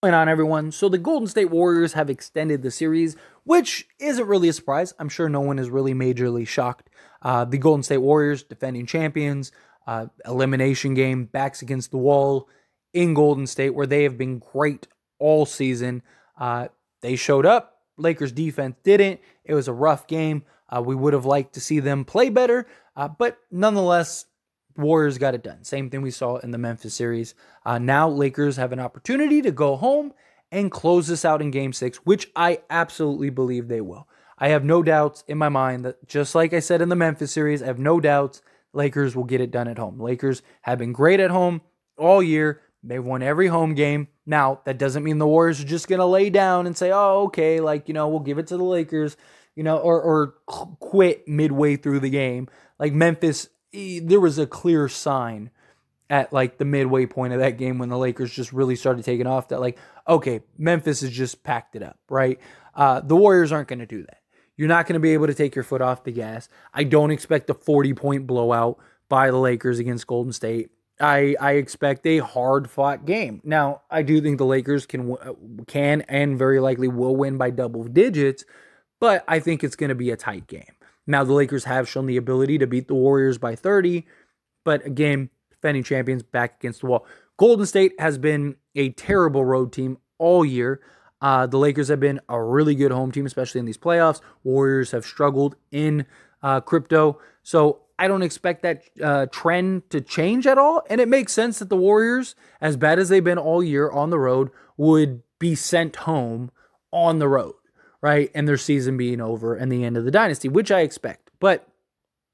Going on, everyone? So the Golden State Warriors have extended the series, which isn't really a surprise. I'm sure no one is really majorly shocked. The Golden State Warriors, defending champions, elimination game, backs against the wall in Golden State, where they have been great all season. They showed up. Lakers defense didn't. It was a rough game. We would have liked to see them play better, but nonetheless, Warriors got it done. Same thing we saw in the Memphis series. Now Lakers have an opportunity to go home and close this out in Game 6, which I absolutely believe they will. I have no doubts in my mind that, just like I said in the Memphis series, I have no doubts Lakers will get it done at home. Lakers have been great at home all year. They've won every home game. Now, that doesn't mean the Warriors are just going to lay down and say, oh, okay, we'll give it to the Lakers, or quit midway through the game. Like Memphis, there was a clear sign at the midway point of that game when the Lakers just really started taking off that okay, Memphis has just packed it up, right? The Warriors aren't going to do that. You're not going to be able to take your foot off the gas. I don't expect a 40-point blowout by the Lakers against Golden State. I expect a hard-fought game. Now, I do think the Lakers can and very likely will win by double digits, but I think it's going to be a tight game. Now, the Lakers have shown the ability to beat the Warriors by 30, but again, defending champions back against the wall. Golden State has been a terrible road team all year. The Lakers have been a really good home team, especially in these playoffs. Warriors have struggled in crypto. So I don't expect that trend to change at all. And it makes sense that the Warriors, as bad as they've been all year on the road, would be sent home on the road, right? And their season being over and the end of the dynasty, which I expect. But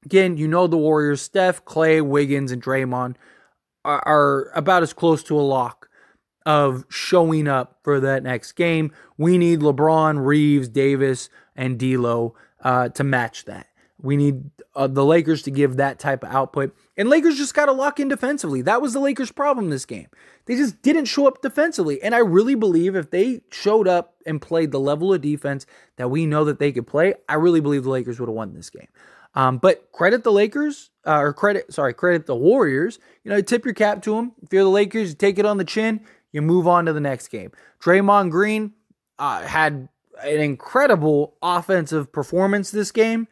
again, the Warriors, Steph, Clay, Wiggins, and Draymond are about as close to a lock of showing up for that next game. We need LeBron, Reeves, Davis, and D'Lo to match that. We need the Lakers to give that type of output. And Lakers just got to lock in defensively. That was the Lakers' problem this game. They just didn't show up defensively. And I really believe if they showed up and played the level of defense that we know that they could play, I really believe the Lakers would have won this game. But credit the Lakers, credit the Warriors. Tip your cap to them. If you're the Lakers, you take it on the chin. You move on to the next game. Draymond Green had an incredible offensive performance this game.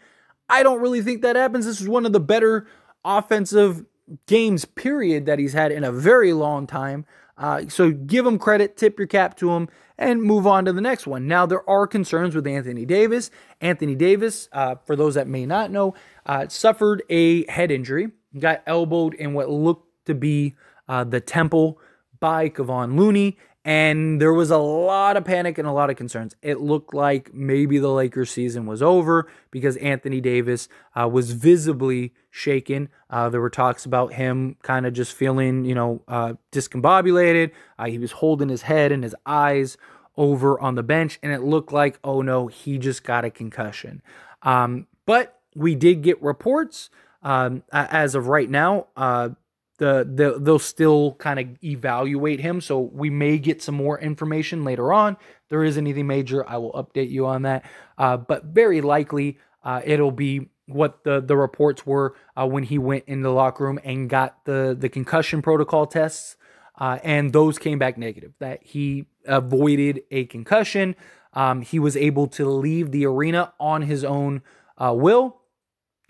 I don't really think that happens. This is one of the better offensive games, period, that he's had in a very long time. So give him credit, tip your cap to him, and move on to the next one. Now, there are concerns with Anthony Davis. Anthony Davis, for those that may not know, suffered a head injury. Got elbowed in what looked to be the temple by Kevon Looney, and there was a lot of panic and a lot of concerns. It looked like maybe the Lakers season was over because Anthony Davis was visibly shaken. There were talks about him kind of just feeling, discombobulated. He was holding his head and his eyes over on the bench, and it looked like, oh no, he just got a concussion. But we did get reports as of right now. They'll still kind of evaluate him, so we may get some more information later on. If there is anything major, I will update you on that. But very likely, it'll be what the reports were when he went in the locker room and got the concussion protocol tests, and those came back negative, that he avoided a concussion. He was able to leave the arena on his own will,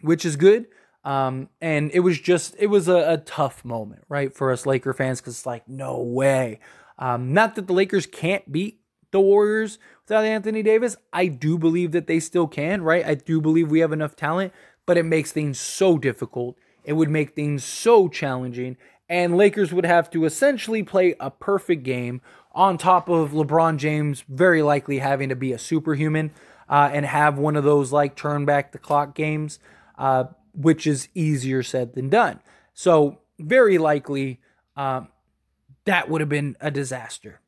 which is good. And it was a tough moment, right, for us Laker fans, because it's no way. Not that the Lakers can't beat the Warriors without Anthony Davis. I do believe that they still can, right? I do believe we have enough talent, but it makes things so difficult. It would make things so challenging, and Lakers would have to essentially play a perfect game on top of LeBron James very likely having to be a superhuman and have one of those turn back the clock games, which is easier said than done. So very likely that would have been a disaster.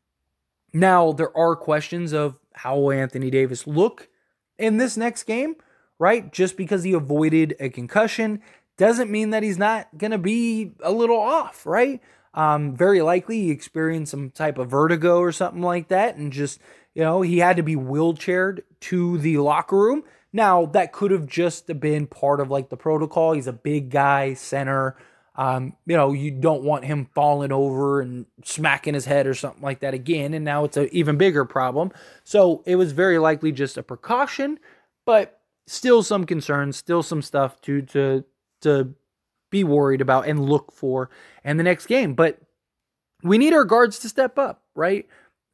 Now, there are questions of how will Anthony Davis look in this next game, right? Just because he avoided a concussion doesn't mean that he's not going to be a little off, right? Very likely he experienced some type of vertigo or something like that, and just, he had to be wheelchaired to the locker room. Now, that could have just been part of the protocol. He's a big guy, center. You don't want him falling over and smacking his head or something like that again, and now it's an even bigger problem. So it was very likely just a precaution, but still some concerns, still some stuff to be worried about and look for in the next game. But we need our guards to step up, right?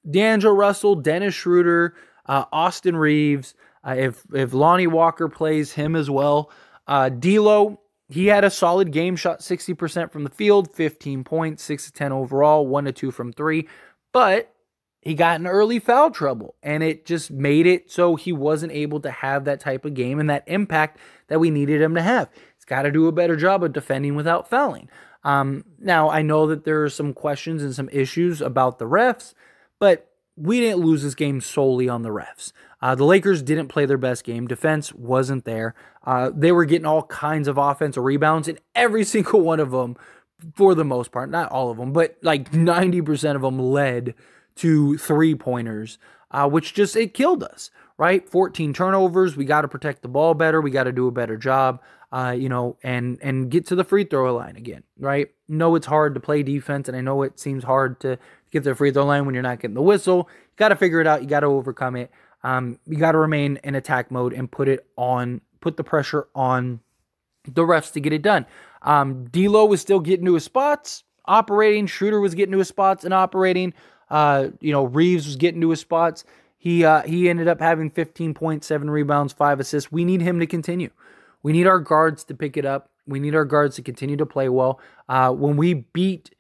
D'Angelo Russell, Dennis Schroeder, Austin Reeves, if Lonnie Walker plays, him as well. D'Lo, he had a solid game, shot 60% from the field, 15 points, 6 of 10 overall, 1 of 2 from 3. But he got in early foul trouble, and it just made it so he wasn't able to have that type of game and that impact that we needed him to have. He's got to do a better job of defending without fouling. Now, I know that there are some questions and some issues about the refs, but we didn't lose this game solely on the refs. The Lakers didn't play their best game. Defense wasn't there. They were getting all kinds of offensive rebounds, and every single one of them, for the most part, not all of them, but like 90% of them led to three-pointers, which it killed us, right? 14 turnovers. We got to protect the ball better. We got to do a better job, and get to the free throw line again, right? No, it's hard to play defense, and I know it seems hard to get to the free throw line when you're not getting the whistle. You got to figure it out. You got to overcome it. You got to remain in attack mode and put the pressure on the refs to get it done. D'Lo was still getting to his spots, operating. Schroeder was getting to his spots and operating. Reeves was getting to his spots. He ended up having 15.7 rebounds, 5 assists. We need him to continue. We need our guards to pick it up. We need our guards to continue to play well. When we beat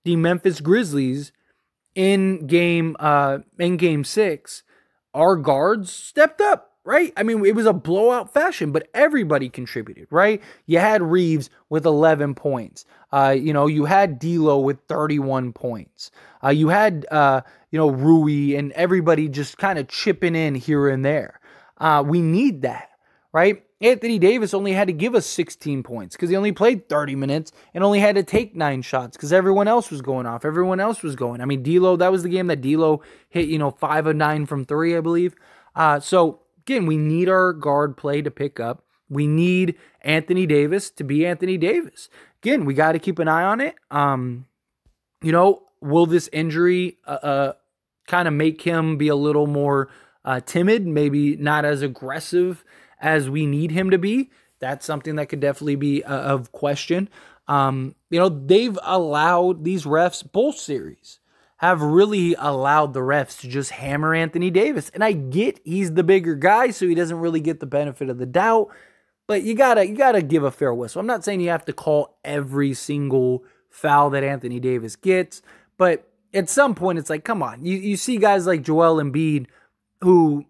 the Memphis Grizzlies in game 6, our guards stepped up, right? I mean, it was a blowout fashion, but everybody contributed, right? You had Reeves with 11 points. You had D'Lo with 31 points. You had, Rui and everybody just kind of chipping in here and there. We need that, right? Anthony Davis only had to give us 16 points because he only played 30 minutes and only had to take 9 shots because everyone else was going off. Everyone else was going. I mean, D'Lo, that was the game that D'Lo hit, 5 of 9 from 3, I believe. So, again, we need our guard play to pick up. We need Anthony Davis to be Anthony Davis. Again, we got to keep an eye on it. Will this injury kind of make him be a little more timid, maybe not as aggressive as we need him to be? That's something that could definitely be of question. They've allowed these refs, both series, have really allowed the refs to just hammer Anthony Davis. And I get he's the bigger guy, so he doesn't really get the benefit of the doubt. But you gotta give a fair whistle. I'm not saying you have to call every single foul that Anthony Davis gets, but at some point it's like, come on. You see guys like Joel Embiid who,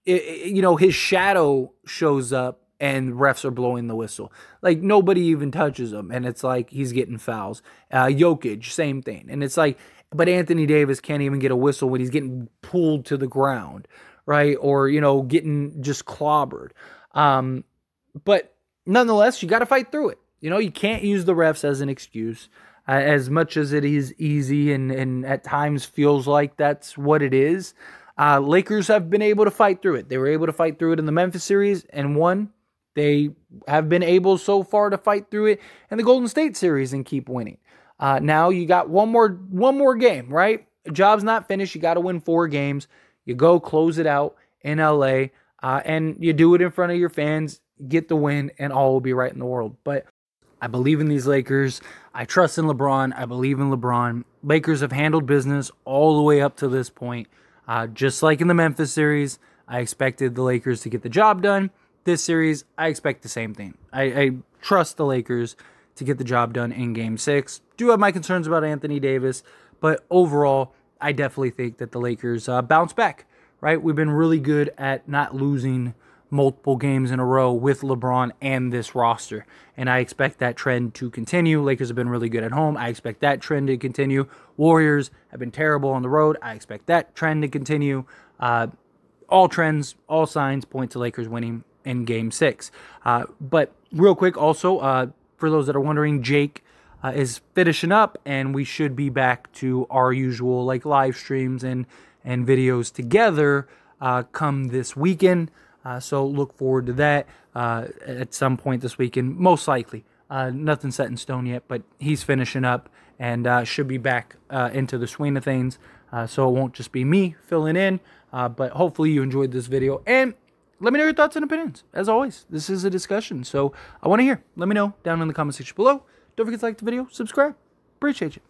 his shadow shows up and refs are blowing the whistle. Like, nobody even touches him, and it's like he's getting fouls. Jokic, same thing. And it's like, but Anthony Davis can't even get a whistle when he's getting pulled to the ground, right? Or, getting just clobbered. But nonetheless, you got to fight through it. You can't use the refs as an excuse. As much as it is easy and at times feels like that's what it is. Lakers have been able to fight through it. They were able to fight through it in the Memphis series and won. They have been able so far to fight through it in the Golden State series and keep winning. Now you got one more game, right? Job's not finished. You got to win 4 games. You go close it out in LA, and you do it in front of your fans, get the win, and all will be right in the world. But I believe in these Lakers. I trust in LeBron. I believe in LeBron. Lakers have handled business all the way up to this point. Just like in the Memphis series, I expected the Lakers to get the job done. This series, I expect the same thing. I trust the Lakers to get the job done in Game 6. Do have my concerns about Anthony Davis, but overall, I definitely think that the Lakers bounce back, right? We've been really good at not losing multiple games in a row with LeBron and this roster, and I expect that trend to continue. Lakers have been really good at home. I expect that trend to continue. Warriors have been terrible on the road. I expect that trend to continue. All trends, all signs point to Lakers winning in Game 6. But real quick, also, for those that are wondering, Jake is finishing up, and we should be back to our usual live streams and videos together come this weekend. So look forward to that at some point this weekend, most likely Nothing set in stone yet, but he's finishing up and should be back into the swing of things. So it won't just be me filling in, but hopefully you enjoyed this video. And let me know your thoughts and opinions. As always, this is a discussion, so I want to hear. Let me know down in the comment section below. Don't forget to like the video, subscribe. Appreciate you.